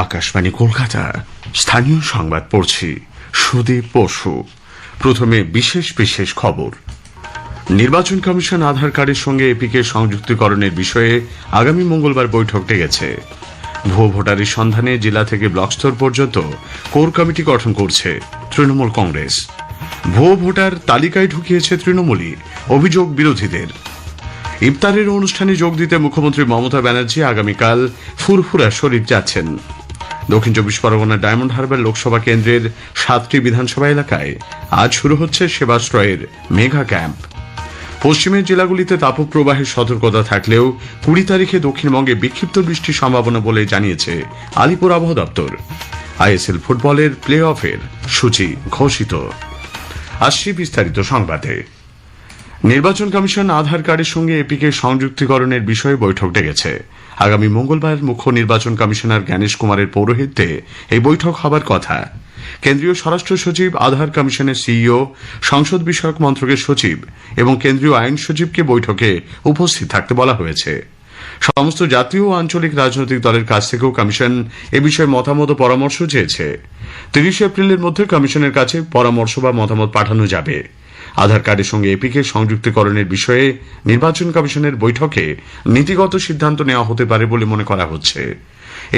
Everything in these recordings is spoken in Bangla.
আকাশবাণী কলকাতা, স্থানীয় সংবাদ পড়ছি সুদীপ বসু। প্রথমে বিশেষ বিশেষ খবর। নির্বাচন কমিশন আধার কার্ডের সঙ্গে এপিকে সংযুক্তিকরণের বিষয়ে আগামী মঙ্গলবার বৈঠক ডেকেছে। ভুয়ো ভোটারের সন্ধানে জেলা থেকে ব্লক স্তর পর্যন্ত কোর কমিটি গঠন করছে তৃণমূল কংগ্রেস। ভুয়ো ভোটার তালিকায় ঢুকিয়েছে তৃণমূলই, অভিযোগ বিরোধীদের। ইফতারের অনুষ্ঠানে যোগ দিতে মুখ্যমন্ত্রী মমতা ব্যানার্জি আগামীকাল ফুরফুরা শরীফ যাচ্ছেন। দক্ষিণ চব্বিশ পরগনার ডায়মন্ড হারবার লোকসভা কেন্দ্রের 7টি বিধানসভা এলাকায় আজ শুরু হচ্ছে সেবাশ্রয়ের মেগা ক্যাম্প। পশ্চিমের জেলাগুলিতে তাপপ্রবাহের সতর্কতা থাকলেও 20 তারিখে দক্ষিণবঙ্গে বিক্ষিপ্ত বৃষ্টির সম্ভাবনা বলে জানিয়েছে আলিপুর আবহাওয়া দপ্তর। আইএসএল ফুটবলের প্লে অফের সূচি ঘোষিত। আসছি বিস্তারিত সংবাদে। নির্বাচন কমিশন আধার কার্ডের সঙ্গে এপিকে সংযুক্তিকরণের বিষয়ে বৈঠক ডেকেছে। আগামী মঙ্গলবার মুখ্য নির্বাচন কমিশনার জ্ঞানেশ কুমারের পৌরোহিত্যে এই বৈঠক হবার কথা। কেন্দ্রীয় স্বরাষ্ট্র সচিব, আধার কমিশনের সিইও, সংসদ বিষয়ক মন্ত্রকের সচিব এবং কেন্দ্রীয় আইন সচিবকে বৈঠকে উপস্থিত থাকতে বলা হয়েছে। সমস্ত জাতীয় ও আঞ্চলিক রাজনৈতিক দলের কাছ থেকেও কমিশন এ বিষয়ে মতামত ও পরামর্শ চেয়েছে। 30 এপ্রিলের মধ্যে কমিশনের কাছে পরামর্শ বা মতামত পাঠানো যাবে। আধার কার্ডের সঙ্গে এপিকে সংযুক্তিকরণের বিষয়ে নির্বাচন কমিশনের বৈঠকে নীতিগত সিদ্ধান্ত নেওয়া হতে পারে বলে মনে করা হচ্ছে।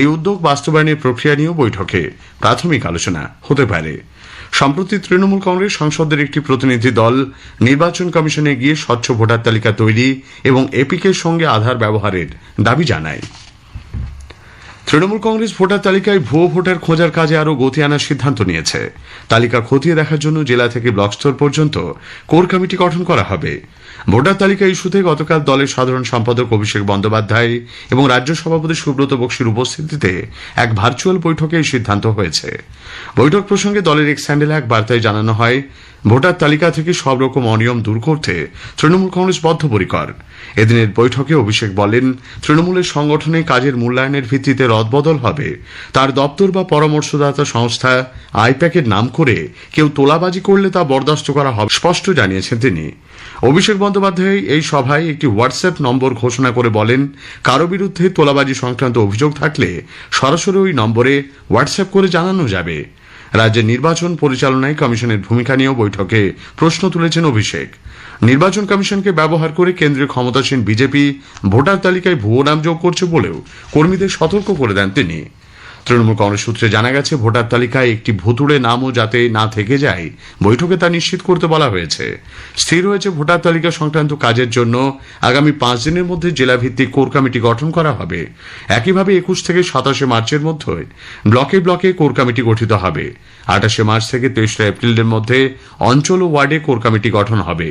এই উদ্যোগ বাস্তবায়নের প্রক্রিয়া নিয়েও বৈঠকে প্রাথমিক আলোচনা হতে পারে। সম্প্রতি তৃণমূল কংগ্রেস সাংসদদের একটি প্রতিনিধি দল নির্বাচন কমিশনে গিয়ে স্বচ্ছ ভোটার তালিকা তৈরি এবং এপিকের সঙ্গে আধার ব্যবহারের দাবি জানায়। তৃণমূল কংগ্রেস ভোটার তালিকায় ভুয়ো ভোটার খোঁজার কাজে আরও গতি আনার সিদ্ধান্ত নিয়েছে। তালিকা খতিয়ে দেখার জন্য জেলা থেকে ব্লক স্তর পর্যন্ত কোর কমিটি গঠন করা হবে। ভোটার তালিকা ইস্যুতে গতকাল দলের সাধারণ সম্পাদক অভিষেক বন্দ্যোপাধ্যায় এবং রাজ্য সভাপতি সুব্রত বক্সির উপস্থিতিতে এক ভার্চুয়াল বৈঠকে এই সিদ্ধান্ত হয়েছে। বৈঠক প্রসঙ্গে দলের এক্স হ্যান্ডেলে এক বার্তায় জানানো হয়, ভোটার তালিকা থেকে সব রকম অনিয়ম দূর করতে তৃণমূল কংগ্রেস বদ্ধপরিকর। এদিনের বৈঠকে অভিষেক বলেন, তৃণমূলের সংগঠনে কাজের মূল্যায়নের ভিত্তিতে রদবদল হবে। তার দপ্তর বা পরামর্শদাতা সংস্থা আইপ্যাকের নাম করে কেউ তোলাবাজি করলে তা বরদাস্ত করা হবে স্পষ্ট জানিয়েছেন তিনি। অভিষেক বন্দ্যোপাধ্যায় এই সভায় একটি হোয়াটসঅ্যাপ নম্বর ঘোষণা করে বলেন, কারো বিরুদ্ধে তোলাবাজি সংক্রান্ত অভিযোগ থাকলে সরাসরি ওই নম্বরে হোয়াটসঅ্যাপ করে জানানো যাবে। রাজ্যের নির্বাচন পরিচালনায় কমিশনের ভূমিকা নিয়েও বৈঠকে প্রশ্ন তুলেছেন অভিষেক। নির্বাচন কমিশনকে ব্যবহার করে কেন্দ্রীয় ক্ষমতাসীন বিজেপি ভোটার তালিকায় ভুয়ো নাম যোগ করছে বলেও কর্মীদের সতর্ক করে দেন তিনি। তৃণমূল কংগ্রেস সূত্রে জানা গেছে, ভোটার তালিকায় একটি ভুতুড়ে নামও যাতে না থেকে যায় বৈঠকে তা নিশ্চিত করতে বলা হয়েছে। স্থির হয়েছে, ভোটার তালিকা সংক্রান্ত কাজের জন্য আগামী 5 দিনের মধ্যে জেলাভিত্তিক কোর কমিটি গঠন করা হবে। একইভাবে 21 থেকে 27 মার্চের মধ্যে ব্লকে ব্লকে কোর কমিটি গঠিত হবে। 28 মার্চ থেকে 23 এপ্রিলের মধ্যে অঞ্চল ও ওয়ার্ডে কোর কমিটি গঠন হবে।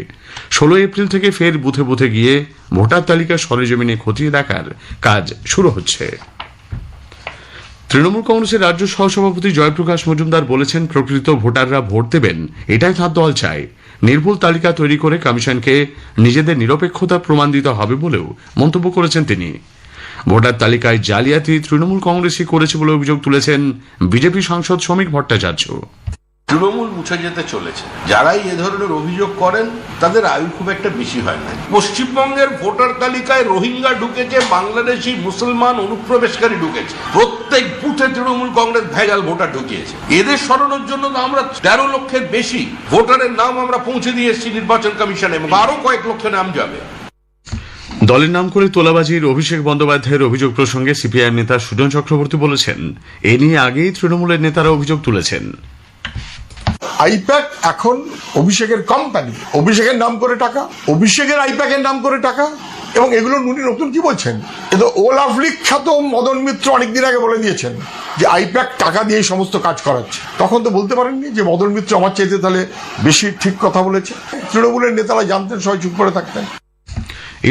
16 এপ্রিল থেকে ফের বুথে বুথে গিয়ে ভোটার তালিকা সরেজমিনে খতিয়ে দেখার কাজ শুরু হচ্ছে। তৃণমূল কংগ্রেসের রাজ্য সহসভাপতি জয়প্রকাশ মজুমদার বলেছেন, প্রকৃত ভোটাররা ভোট দেবেন, এটাই তাঁর দল চায়। নির্ভুল তালিকা তৈরি করে কমিশনকে নিজেদের নিরপেক্ষতা প্রমাণ দিতে হবে বলেও মন্তব্য করেছেন তিনি। ভোটার তালিকায় জালিয়াতি তৃণমূল কংগ্রেসই করেছে বলে অভিযোগ তুলেছেন বিজেপি সাংসদ শ্রমিক ভট্টাচার্য। তৃণমূল মুছে যেতে চলেছে। যারাই এ ধরনের অভিযোগ করেন তাদের আয়ু খুব একটা বেশি হয় না। পশ্চিমবঙ্গের ভোটার তালিকায় রোহিঙ্গা ঢুকেছে, বাংলাদেশি মুসলমান অনুপ্রবেশকারী ঢুকেছে। প্রত্যেক বুথে তৃণমূল কংগ্রেস ভেজাল ভোটার ঢুকিয়েছে। এদের সরানোর জন্য আমরা 13 লক্ষের বেশি ভোটারের নাম আমরা পৌঁছে দিয়ে এসেছি নির্বাচন কমিশনে এবং আরো কয়েক লক্ষ নাম যাবে। দলের নাম করে তোলাবাজির অভিষেক বন্দ্যোপাধ্যায়ের অভিযোগ প্রসঙ্গে সিপিআইএম নেতা সুজন চক্রবর্তী বলেছেন, এ নিয়ে আগেই তৃণমূলের নেতারা অভিযোগ তুলেছেন। আইপ্যাক এখন অভিষেকের কোম্পানি, অভিষেকের নাম করে টাকা, অভিষেকের আইপ্যাকের নাম করে টাকা, এবং এগুলো উনি নতুন কি বলছেন? এ তো ওলাফলি খ্যাত মদন মিত্র অনেকদিন আগে বলে দিয়েছেন যে আইপ্যাক টাকা দিয়ে সমস্ত কাজ করাচ্ছে। তখন তো বলতে পারেননি যে মদন মিত্র আমার চাইতে তাহলে বেশি ঠিক কথা বলেছে। তৃণমূলের নেতারা জানতেন, সবাই চুপ করে থাকতেন।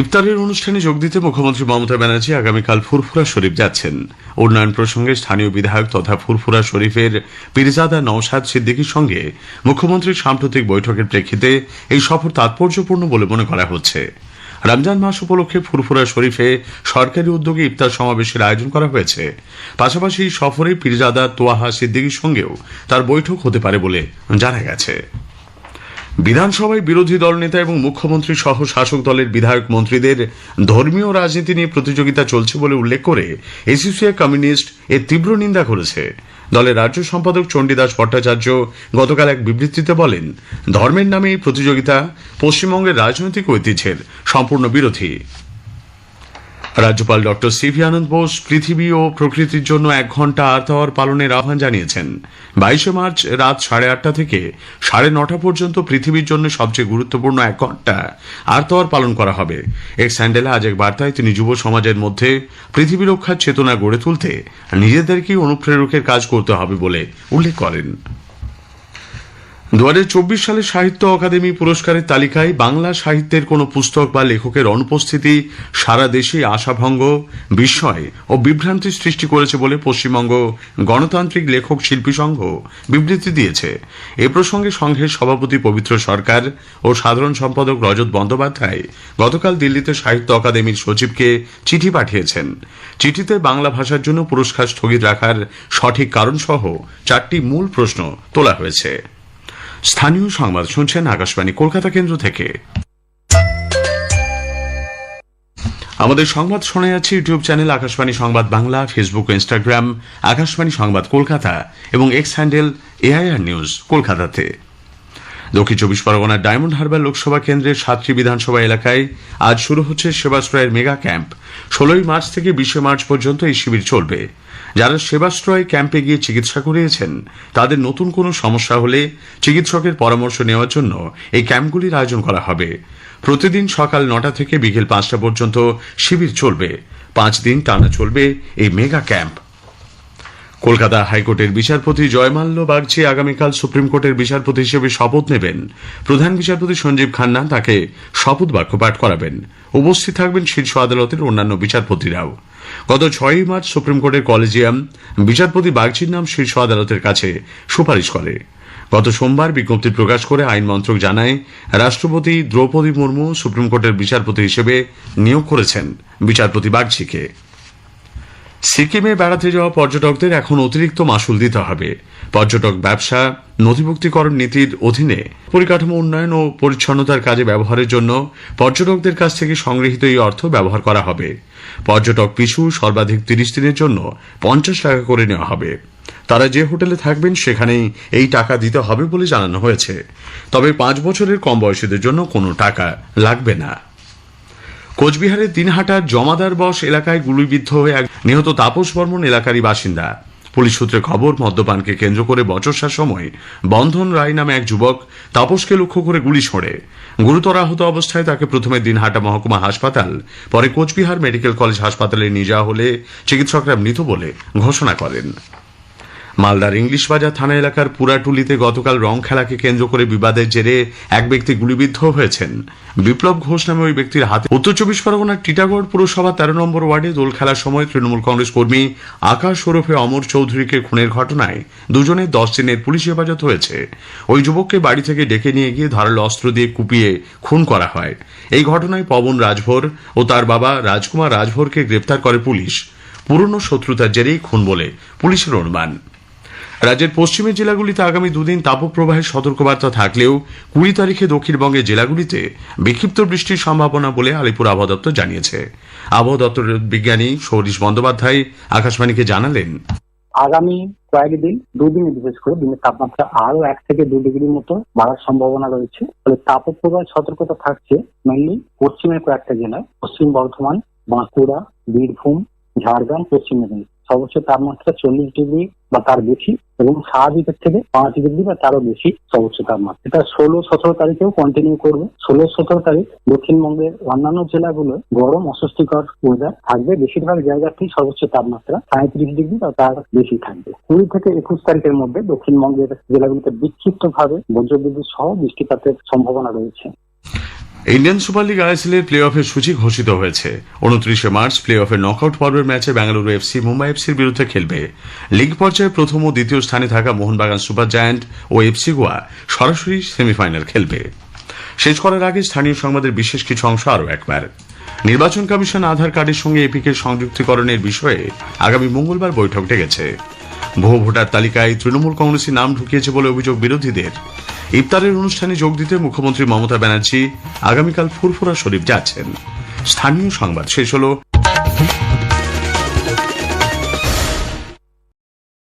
ইফতারের অনুষ্ঠানে যোগ দিতে মুখ্যমন্ত্রী মমতা ব্যানার্জি আগামীকাল ফুরফুরা শরীফ যাচ্ছেন। উন্নয়ন প্রসঙ্গে স্থানীয় বিধায়ক তথা ফুরফুরা শরীফের পীরজাদা নওশাদ সিদ্দিকীর সঙ্গে মুখ্যমন্ত্রীর সাম্প্রতিক বৈঠকের প্রেক্ষিতে এই সফর তাৎপর্যপূর্ণ বলে মনে করা হচ্ছে। রমজান মাস উপলক্ষে ফুরফুরা শরীফে সরকারি উদ্যোগে ইফতার সমাবেশের আয়োজন করা হয়েছে। পাশাপাশি সফরে পীরজাদা তোয়াহা সিদ্দিকীর সঙ্গেও তার বৈঠক হতে পারে বলে জানা গেছে। বিধানসভায় বিরোধী দল নেতা এবং মুখ্যমন্ত্রী সহ শাসক দলের বিধায়ক মন্ত্রীদের ধর্মীয় রাজনীতি নিয়ে প্রতিযোগিতা চলছে বলে উল্লেখ করে এসোসিয়েট কমিউনিস্ট এর তীব্র নিন্দা করেছে। দলের রাজ্য সম্পাদক চণ্ডীদাস ভট্টাচার্য গতকাল এক বিবৃতিতে বলেন, ধর্মের নামে এই প্রতিযোগিতা পশ্চিমবঙ্গের রাজনৈতিক ঐতিহ্যের সম্পূর্ণ বিরোধী। রাজ্যপাল ডক্টর সিভি আনন্দ বোস পৃথিবী ও প্রকৃতির জন্য 1 ঘণ্টা আর্থ আওয়ার পালনের আহ্বান জানিয়েছেন। 22 মার্চ রাত 8:30 থেকে 9:30 পর্যন্ত পৃথিবীর জন্য সবচেয়ে গুরুত্বপূর্ণ 1 ঘণ্টা আর্থ আওয়ার পালন করা হবে। এক্স হ্যান্ডেলে আজ এক বার্তায় তিনি যুব সমাজের মধ্যে পৃথিবী রক্ষার চেতনা গড়ে তুলতে নিজেদেরকেই অনুপ্রেরকের কাজ করতে হবে বলে উল্লেখ করেন। 2024 সালে সাহিত্য অকাদেমি পুরস্কারের তালিকায় বাংলা সাহিত্যের কোন পুস্তক বা লেখকের অনুপস্থিতি সারা দেশে আশাভঙ্গ, বিস্ময় ও বিভ্রান্তি সৃষ্টি করেছে বলে পশ্চিমবঙ্গ গণতান্ত্রিক লেখক শিল্পী সংঘ বিবৃতি দিয়েছে। এ প্রসঙ্গে সংঘের সভাপতি পবিত্র সরকার ও সাধারণ সম্পাদক রজত বন্দ্যোপাধ্যায় গতকাল দিল্লিতে সাহিত্য অকাদেমির সচিবকে চিঠি পাঠিয়েছেন। চিঠিতে বাংলা ভাষার জন্য পুরস্কার স্থগিত রাখার সঠিক কারণ সহ 4টি মূল প্রশ্ন তোলা হয়েছে। স্থানীয় সংবাদ শুনছেন আকাশবাণী কলকাতা কেন্দ্র থেকে। আমাদের সংবাদ শোনা যাচ্ছে ইউটিউব চ্যানেল আকাশবাণী সংবাদ বাংলা, ফেসবুক ও ইনস্টাগ্রাম আকাশবাণী সংবাদ কলকাতা এবং এক্স হ্যান্ডেল AIR নিউজ কলকাতাতে। দক্ষিণ 24 পরগনার ডায়মন্ড হারবার লোকসভা কেন্দ্রের 7টি বিধানসভা এলাকায় আজ শুরু হচ্ছে সেবাশ্রয়ের মেগা ক্যাম্প। 16 মার্চ থেকে 20 মার্চ পর্যন্ত এই শিবির চলবে। যারা সেবাশ্রয় ক্যাম্পে গিয়ে চিকিৎসা করিয়েছেন তাদের নতুন কোনো সমস্যা হলে চিকিৎসকের পরামর্শ নেওয়ার জন্য এই ক্যাম্পগুলির আয়োজন করা হবে। প্রতিদিন সকাল 9টা থেকে বিকেল 5টা পর্যন্ত শিবির চলবে। 5 দিন টানা চলবে এই মেগা ক্যাম্প। কলকাতা হাইকোর্টের বিচারপতি জয়মাল্য বাগচি আগামীকাল সুপ্রিম কোর্টের বিচারপতি হিসেবে শপথ নেবেন। প্রধান বিচারপতি সঞ্জীব খান্না তাকে শপথ বাক্য পাঠ করাবেন। উপস্থিত থাকবেন শীর্ষ আদালতের অন্যান্য বিচারপতিরাও। গত 6 মার্চ সুপ্রিম কোর্টের কলেজিয়াম বিচারপতি বাগচির নাম শীর্ষ আদালতের কাছে সুপারিশ করে। গত সোমবার বিজ্ঞপ্তি প্রকাশ করে আইন মন্ত্রক জানায়, রাষ্ট্রপতি দ্রৌপদী মুর্মু সুপ্রিম কোর্টের বিচারপতি হিসেবে নিয়োগ করেছেন বিচারপতি বাগচিকে। সিকিমে বেড়াতে যাওয়া পর্যটকদের এখন অতিরিক্ত মাশুল দিতে হবে। পর্যটক ব্যবসা নথিভুক্তিকরণ নীতির অধীনে পরিকাঠামো উন্নয়ন ও পরিচ্ছন্নতার কাজে ব্যবহারের জন্য পর্যটকদের কাছ থেকে সংগৃহীত এই অর্থ ব্যবহার করা হবে। পর্যটক পিছু সর্বাধিক 30 দিনের জন্য 50 টাকা করে নেওয়া হবে। তারা যে হোটেলে থাকবেন সেখানেই এই টাকা দিতে হবে বলে জানানো হয়েছে। তবে 5 বছরের কম বয়সীদের জন্য কোনো টাকা লাগবে না। কোচবিহারের দিনহাটার জমাদার বস এলাকায় গুলিবিদ্ধ হয়ে নিহত তাপস বর্মন এলাকারই বাসিন্দা। পুলিশ সূত্রে খবর, মদ্যপানকে কেন্দ্র করে বচসার সময় বন্ধন রায় নামে এক যুবক তাপসকে লক্ষ্য করে গুলি ছোড়ে। গুরুতর আহত অবস্থায় তাকে প্রথমে দিনহাটা মহকুমা হাসপাতাল, পরে কোচবিহার মেডিকেল কলেজ হাসপাতালে নিয়ে যাওয়া হলে চিকিৎসকরা মৃত বলে ঘোষণা করেন। মালদার ইংলিশ বাজার থানা এলাকার পুরাটুলিতে গতকাল রং খেলাকে কেন্দ্র করে বিবাদের জেরে এক ব্যক্তি গুলিবিদ্ধ হয়েছেন। বিপ্লব ঘোষ নামে ওই ব্যক্তির হাতে উত্তর 24 পরগনার টিটাগড় পুরসভা 13 নম্বর ওয়ার্ডে দোল খেলার সময় তৃণমূল কংগ্রেস কর্মী আকাশ ওরফে অমর চৌধুরীকে খুনের ঘটনায় দুজনের 10 দিনের পুলিশ হেফাজত হয়েছে। ওই যুবককে বাড়ি থেকে ডেকে নিয়ে গিয়ে ধারালো অস্ত্র দিয়ে কুপিয়ে খুন করা হয়। এই ঘটনায় পবন রাজভর ও তার বাবা রাজকুমার রাজভরকে গ্রেপ্তার করে পুলিশ। পুরনো শত্রুতার জেরেই খুন বলে পুলিশের অনুমান। রাজ্যের পশ্চিমের জেলাগুলিতে আগামী 2 দিন তাপপ্রবাহের সতর্কবার্তা থাকলেও 20 তারিখে দক্ষিণবঙ্গের জেলাগুলিতে বিক্ষিপ্ত বৃষ্টির সম্ভাবনা বলে আলিপুর আবহাওয়া দপ্তর জানিয়েছে। আবহাওয়া দপ্তরের বিজ্ঞানী সৌরিশ বন্দ্যোপাধ্যায় আকাশবাণীকে জানালেন, আগামী কয়েকদিন 2 দিনে বিশেষ করে দিনের তাপমাত্রা আরো 1 থেকে 2 ডিগ্রির মতো বাড়ার সম্ভাবনা রয়েছে। ফলে তাপপ্রবাহের সতর্কতা থাকছে মেনলি পশ্চিমের কয়েকটা জেলায়, পশ্চিম বর্ধমান, বাঁকুড়া, বীরভূম, ঝাড়গ্রাম, পশ্চিম মেদিনীপুর। সর্বোচ্চ তাপমাত্রা 40 ডিগ্রি বা তার বেশি এবং স্বাভাবিকের থেকে 5 ডিগ্রি বা তারও বেশি সর্বোচ্চ তাপমাত্রা। এটা 16-17 তারিখেও কন্টিনিউ করবে। 16-17 তারিখ দক্ষিণবঙ্গের অন্যান্য জেলাগুলো গরম অস্বস্তিকর ওয়েদার থাকবে। বেশিরভাগ জায়গাতেই সর্বোচ্চ তাপমাত্রা 35 ডিগ্রি বা তার বেশি থাকবে। 20 থেকে 21 তারিখের মধ্যে দক্ষিণবঙ্গের জেলাগুলিতে বিক্ষিপ্তভাবে বজ্রবিদ্যুৎ সহ বৃষ্টিপাতের সম্ভাবনা রয়েছে। ইন্ডিয়ান সুপার লিগ ISL এর প্লে অফের সূচি ঘোষিত হয়েছে। 29 মার্চ প্লে অফের নকআউট পর্বের ম্যাচে বেঙ্গালুরু এফসি মুম্বাই এফসির বিরুদ্ধে খেলবে। লিগ পর্যায়ে প্রথম ও দ্বিতীয় স্থানে থাকা মোহনবাগান সুপার জায়ান্ট ও এফসি গোয়া সরাসরি সেমিফাইনাল খেলবে। শেষ করার আগে স্থানীয় সংবাদের বিশেষ কিছু অংশ আরও একবার। নির্বাচন কমিশন আধার কার্ডের সঙ্গে এপিকে সংযুক্তিকরণের বিষয়ে আগামী মঙ্গলবার বৈঠক ডেকেছে। ভুয়ো ভোটার তালিকায় তৃণমূল কংগ্রেসের নাম ঢুকিয়েছে বলে অভিযোগ বিরোধীদের। ইফতারের অনুষ্ঠানে যোগ দিতে মুখ্যমন্ত্রী মমতা ব্যানার্জি আগামীকাল ফুরফুরা শরীফ যাচ্ছেন। স্থানীয় সংবাদ শেষ হলো।